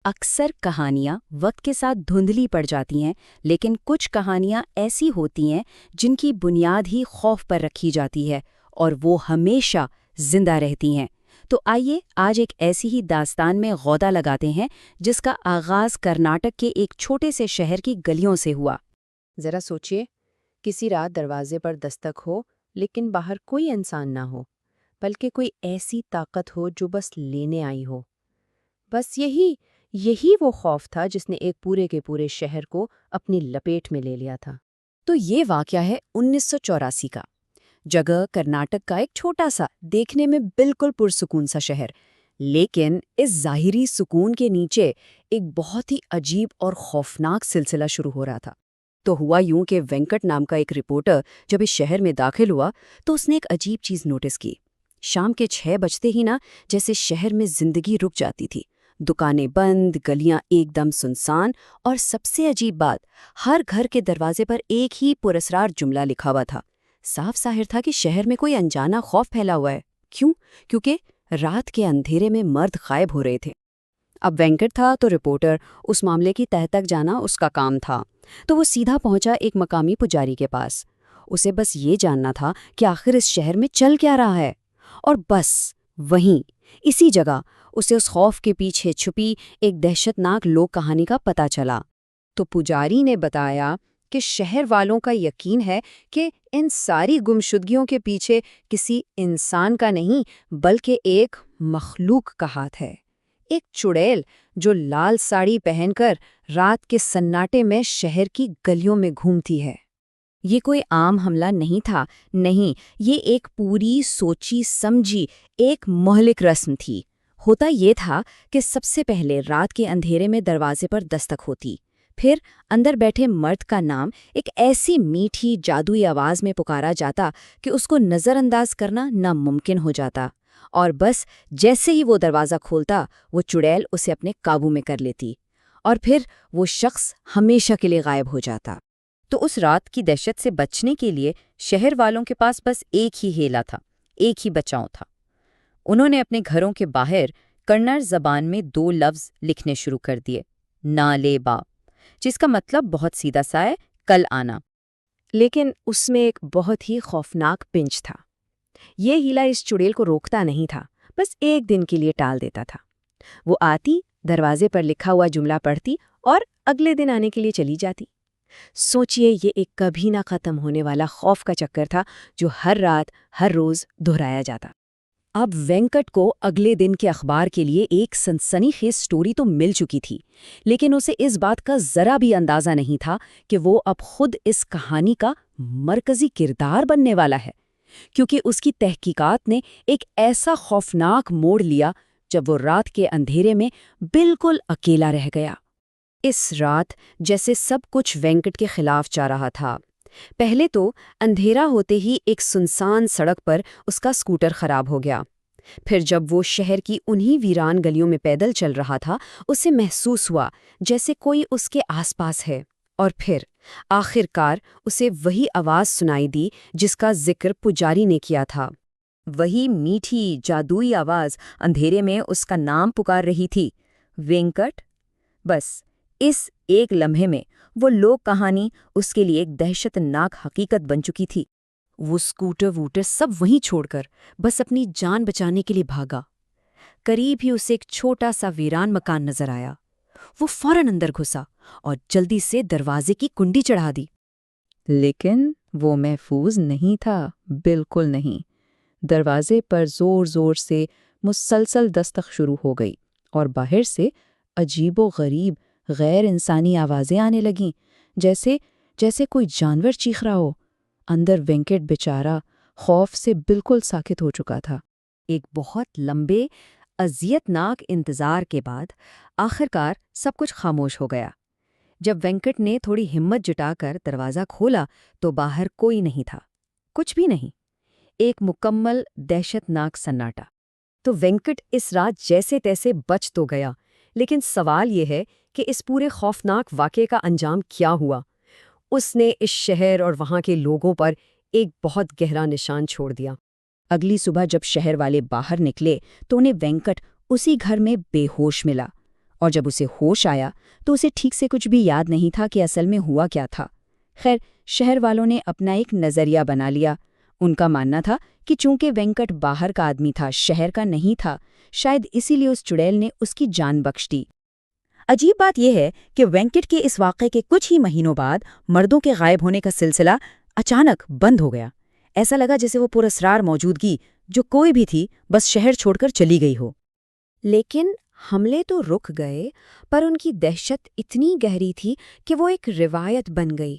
اکثر کہانیاں وقت کے ساتھ دھندلی پڑ جاتی ہیں، لیکن کچھ کہانیاں ایسی ہوتی ہیں جن کی بنیاد ہی خوف پر رکھی جاتی ہے اور وہ ہمیشہ زندہ رہتی ہیں۔ تو آئیے آج ایک ایسی ہی داستان میں غوطہ لگاتے ہیں جس کا آغاز کرناٹک کے ایک چھوٹے سے شہر کی گلیوں سے ہوا۔ ذرا سوچئے، کسی رات دروازے پر دستک ہو لیکن باہر کوئی انسان نہ ہو، بلکہ کوئی ایسی طاقت ہو جو بس لینے آئی ہو۔ بس یہی وہ خوف تھا جس نے ایک پورے کے پورے شہر کو اپنی لپیٹ میں لے لیا تھا۔ تو یہ واقعہ ہے 1984 کا۔ جگہ کرناٹک کا ایک چھوٹا سا، دیکھنے میں بالکل پرسکون سا شہر، لیکن اس ظاہری سکون کے نیچے ایک بہت ہی عجیب اور خوفناک سلسلہ شروع ہو رہا تھا۔ تو ہوا یوں کہ وینکٹ نام کا ایک رپورٹر جب اس شہر میں داخل ہوا تو اس نے ایک عجیب چیز نوٹس کی۔ شام کے 6 بجتے ہی جیسے شہر میں زندگی رک جاتی تھی، دکانیں بند، گلیاں ایک دم سنسان، اور سب سے عجیب بات، ہر گھر کے دروازے پر ایک ہی پراسرار جملہ لکھا ہوا تھا۔ صاف ظاہر تھا کہ شہر میں کوئی انجانا خوف پھیلا ہوا ہے۔ کیوں؟ کیونکہ رات کے اندھیرے میں مرد غائب ہو رہے تھے۔ اب وینکٹ تھا تو رپورٹر، اس معاملے کی تہہ تک جانا اس کا کام تھا۔ تو وہ سیدھا پہنچا ایک مقامی پجاری کے پاس۔ اسے بس یہ جاننا تھا کہ آخر اس شہر میں چل کیا رہا ہے، اور بس وہیں اسی جگہ اسے اس خوف کے پیچھے چھپی ایک دہشتناک لوک کہانی کا پتہ چلا۔ تو پجاری نے بتایا کہ شہر والوں کا یقین ہے کہ ان ساری گمشدگیوں کے پیچھے کسی انسان کا نہیں بلکہ ایک مخلوق کا ہاتھ ہے، ایک چڑیل جو لال ساڑی پہن کر رات کے سناٹے میں شہر کی گلیوں میں گھومتی ہے۔ یہ کوئی عام حملہ نہیں تھا، نہیں، یہ ایک پوری سوچی سمجھی ایک مہلک رسم تھی۔ ہوتا یہ تھا کہ سب سے پہلے رات کے اندھیرے میں دروازے پر دستک ہوتی، پھر اندر بیٹھے مرد کا نام ایک ایسی میٹھی جادوئی آواز میں پکارا جاتا کہ اس کو نظر انداز کرنا ناممکن ہو جاتا، اور بس جیسے ہی وہ دروازہ کھولتا وہ چڑیل اسے اپنے قابو میں کر لیتی، اور پھر وہ شخص ہمیشہ کے لیے غائب ہو جاتا۔ تو اس رات کی دہشت سے بچنے کے لیے شہر والوں کے پاس بس ایک ہی ہیلا تھا، ایک ہی بچاؤ تھا۔ انہوں نے اپنے گھروں کے باہر کنڑ زبان میں 2 لفظ لکھنے شروع کر دیے، نا لے با، جس کا مطلب بہت سیدھا سا ہے، کل آنا۔ لیکن اس میں ایک بہت ہی خوفناک پنچ تھا۔ یہ ہیلا اس چڑیل کو روکتا نہیں تھا، بس ایک دن کے لیے ٹال دیتا تھا۔ وہ آتی، دروازے پر لکھا ہوا جملہ پڑھتی اور اگلے دن آنے کے لیے چلی جاتی۔ سوچئے، یہ ایک کبھی نہ ختم ہونے والا خوف کا چکر تھا جو ہر رات، ہر روز دہرایا جاتا۔ اب وینکٹ کو اگلے دن کے اخبار کے لیے ایک سنسنی خیز سٹوری تو مل چکی تھی، لیکن اسے اس بات کا ذرا بھی اندازہ نہیں تھا کہ وہ اب خود اس کہانی کا مرکزی کردار بننے والا ہے، کیونکہ اس کی تحقیقات نے ایک ایسا خوفناک موڑ لیا جب وہ رات کے اندھیرے میں بالکل اکیلا رہ گیا۔ اس رات جیسے سب کچھ وینکٹ کے خلاف جا رہا تھا۔ پہلے تو اندھیرا ہوتے ہی ایک سنسان سڑک پر اس کا اسکوٹر خراب ہو گیا۔ پھر جب وہ شہر کی انہی ویران گلیوں میں پیدل چل رہا تھا، اسے محسوس ہوا جیسے کوئی اس کے آس پاس ہے، اور پھر آخر کار اسے وہی آواز سنائی دی جس کا ذکر پجاری نے کیا تھا۔ وہی میٹھی جادوئی آواز اندھیرے میں اس کا نام پکار رہی تھی، وینکٹ۔ بس اس ایک لمحے میں وہ لوک کہانی اس کے لیے ایک دہشتناک حقیقت بن چکی تھی۔ وہ اسکوٹر سب وہیں چھوڑ کر بس اپنی جان بچانے کے لیے بھاگا۔ قریب ہی اسے ایک چھوٹا سا ویران مکان نظر آیا۔ وہ فوراً اندر گھسا اور جلدی سے دروازے کی کنڈی چڑھا دی۔ لیکن وہ محفوظ نہیں تھا، بالکل نہیں۔ دروازے پر زور زور سے مسلسل دستک شروع ہو گئی، اور باہر سے عجیب و غریب غیر انسانی آوازیں آنے لگیں، جیسے کوئی جانور چیخ رہا ہو۔ اندر وینکٹ بیچارہ خوف سے بالکل ساکت ہو چکا تھا۔ ایک بہت لمبے، اذیتناک انتظار کے بعد آخر کار سب کچھ خاموش ہو گیا۔ جب وینکٹ نے تھوڑی ہمت جٹا کر دروازہ کھولا تو باہر کوئی نہیں تھا، کچھ بھی نہیں، ایک مکمل دہشتناک سناٹا۔ تو وینکٹ اس رات جیسے تیسے بچ تو گیا، لیکن سوال یہ ہے کہ اس پورے خوفناک واقعے کا انجام کیا ہوا؟ اس نے اس شہر اور وہاں کے لوگوں پر ایک بہت گہرا نشان چھوڑ دیا۔ اگلی صبح جب شہر والے باہر نکلے تو انہیں وینکٹ اسی گھر میں بے ہوش ملا، اور جب اسے ہوش آیا تو اسے ٹھیک سے کچھ بھی یاد نہیں تھا کہ اصل میں ہوا کیا تھا۔ خیر، شہر والوں نے اپنا ایک نظریہ بنا لیا۔ ان کا ماننا تھا کہ چونکہ وینکٹ باہر کا آدمی تھا، شہر کا نہیں تھا، شاید اسی لیے اس چڑیل نے اس کی جان بخش دی۔ عجیب بات یہ ہے کہ وینکٹ کے اس واقعے کے کچھ ہی مہینوں بعد مردوں کے غائب ہونے کا سلسلہ اچانک بند ہو گیا۔ ایسا لگا جیسے وہ پراسرار موجودگی جو کوئی بھی تھی بس شہر چھوڑ کر چلی گئی ہو۔ لیکن حملے تو رک گئے، پر ان کی دہشت اتنی گہری تھی کہ وہ ایک روایت بن گئی۔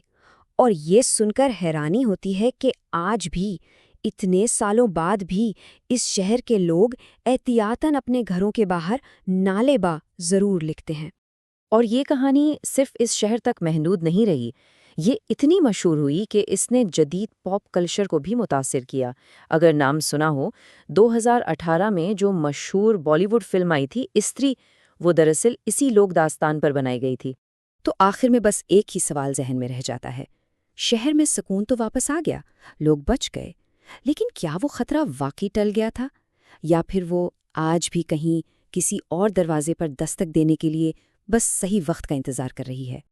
اور یہ سن کر حیرانی ہوتی ہے کہ آج بھی، اتنے سالوں بعد بھی، اس شہر کے لوگ احتیاطاً اپنے گھروں کے باہر نالے با ضرور لکھتے ہیں۔ اور یہ کہانی صرف اس شہر تک محدود نہیں رہی، یہ اتنی مشہور ہوئی کہ اس نے جدید پاپ کلچر کو بھی متاثر کیا۔ اگر نام سنا ہو، 2018 میں جو مشہور بالی ووڈ فلم آئی تھی استری، وہ دراصل اسی لوک داستان پر بنائی گئی تھی۔ تو آخر میں بس ایک ہی سوال ذہن میں رہ جاتا ہے، شہر میں سکون تو واپس آ گیا، لوگ بچ گئے، لیکن کیا وہ خطرہ واقعی ٹل گیا تھا، یا پھر وہ آج بھی کہیں کسی اور دروازے پر دستک دینے کے لیے بس صحیح وقت کا انتظار کر رہی ہے؟